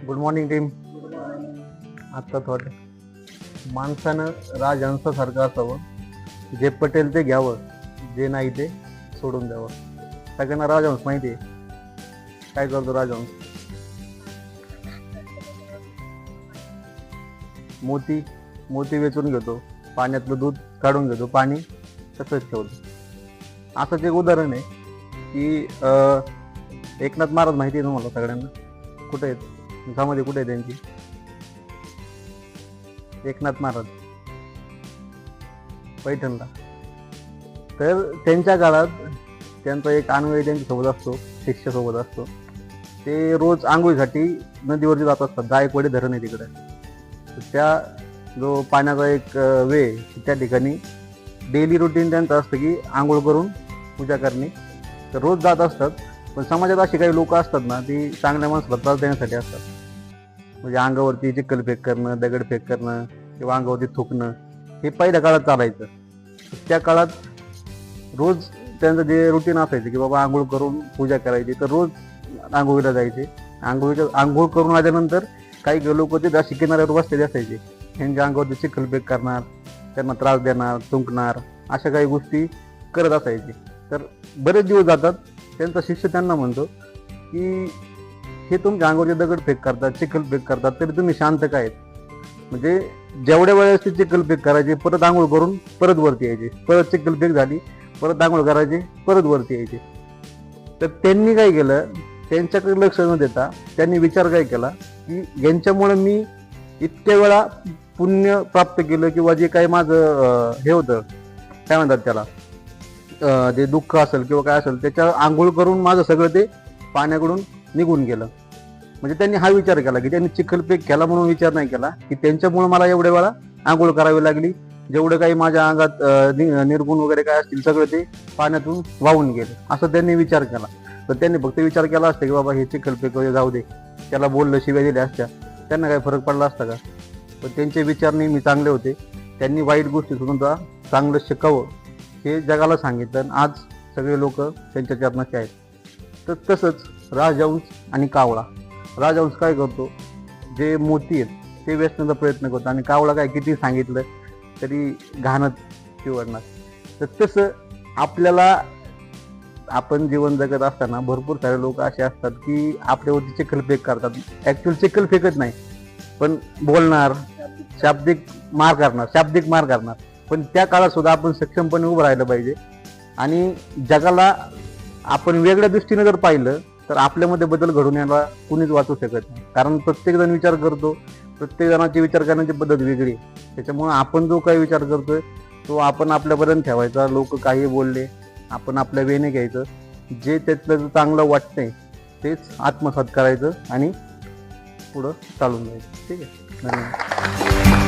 Good morning team. आता थोडं माणसानं राजहंसासारखं असावं, जे पटेल ते घ्यावं, जे नाही ते सोडून द्यावं. सगळ्यांना राजहंस माहिती आहे. काय करतो राजहंस? मोती वेचून घेतो, पाण्यातलं दूध काढून घेतो, पाणी तसंच ठेवतो. असंच एक उदाहरण आहे की एकनाथ महाराज माहिती आहे तुम्हाला सगळ्यांना. कुठे आहेत समाधी, कुठे आहे त्यांची? एकनाथ महाराज पैठणला. तर त्यांच्या काळात त्यांचा एक अन्वयी त्यांच्यासोबत असतो, शिष्यासोबत असतो. ते रोज आंघोळीसाठी नदीवरती जात असतात. गायकवाडी धरण आहे तिकडे. तर त्या जो पाण्याचा एक वे त्या ठिकाणी डेली रुटीन त्यांचं असतं की आंघोळ करून पूजा करणे. तर रोज जात असतात. पण समाजात अशी काही लोक असतात ना, ती चांगल्या माणसाला त्रास देण्यासाठी असतात. म्हणजे अंगावरती चिखलफेक करणं, दगडफेक करणं किंवा अंगावरती थुकणं, हे पहिल्या काळात चालायचं. त्या काळात रोज त्यांचं जे रुटीन असायचं की बाबा आंघोळ करून पूजा करायची, तर रोज आंघोळीला जायचे. आंघोळ करून आल्यानंतर काही लोक ते अशी किनाऱ्यावर बसलेले असायचे. त्यांच्या अंगावरती चिखलफेक करणार, त्यांना त्रास देणार, थुंकणार, अशा काही गोष्टी करत असायचे. तर बरेच दिवस जातात. त्यांचा शिष्य त्यांना म्हणतो की हे तुमच्या अंगावरती दगडफेक करतात, चिखलफेक करतात, तरी तुम्ही शांत काय? म्हणजे जेवढ्या वेळेस ते चिखलफेक करायचे, परत आंघोळ करून परत वरती यायचे, परत चिखलफेक झाली, परत आंघोळ करायचे, परत वरती यायचे. तर त्यांनी काय केलं, त्यांच्याकडे लक्ष न देता त्यांनी विचार काय केला की यांच्यामुळे मी इतक्या वेळा पुण्य प्राप्त केलं, किंवा जे काही माझं हे होतं, काय म्हणतात त्याला, जे दुःख असेल किंवा काय असेल, त्याच्या आंघोळ करून माझं सगळं ते पाण्याकडून निघून गेलं. म्हणजे त्यांनी हा विचार केला की त्यांनी चिखलफेक केला म्हणून विचार नाही केला की त्यांच्यामुळे मला एवढ्या वेळा आंघोळ करावी लागली, जेवढं काही माझ्या अंगात निर्गुण वगैरे काय असतील सगळं ते पाण्यातून वाहून गेलं, असं त्यांनी विचार केला. तर त्यांनी फक्त विचार केला असता की बाबा हे चिखलफेक वगैरे जाऊ दे, त्याला बोललं, शिव्या दिल्या असत्या, त्यांना काही फरक पडला असता का? पण त्यांचे विचार नेहमी चांगले होते. त्यांनी वाईट गोष्टी सुद्धा चांगलं शिकावं हे जगाला सांगितलं. आणि आज सगळे लोक त्यांच्या चरणाचे आहेत. तर तसंच राजहंस आणि कावळा. राजहंस काय करतो, जे मोती आहेत ते वेचण्याचा प्रयत्न करतो, आणि कावळा काय किती सांगितलं तरी घाणच चिवडणार. तर तसं आपल्याला, आपण जीवन जगत असताना भरपूर सारे लोक असे असतात की आपल्यावरती चिखलफेक करतात. ऍक्च्युअल चिखलफेकच नाही, पण बोलणार, शाब्दिक मार करणार. पण त्या काळात सुद्धा आपण सक्षमपणे उभं राहिलं पाहिजे. आणि जगाला आपण वेगळ्या दृष्टीने जर पाहिलं तर आपल्यामध्ये बदल घडून यायला कुणीच वाचू शकत नाही. कारण प्रत्येक जण विचार करतो, प्रत्येक जणाची विचार करण्याची पद्धत वेगळी. त्याच्यामुळे आपण जो काही विचार करतोय तो आपण आपल्यापर्यंत ठेवायचा. लोक काही बोलले, आपण आपल्या वेने घ्यायचं. जे त्यातलं चांगलं वाटतंय तेच आत्मसात करायचं आणि पुढं चालून जायचं. ठीक आहे. धन्यवाद.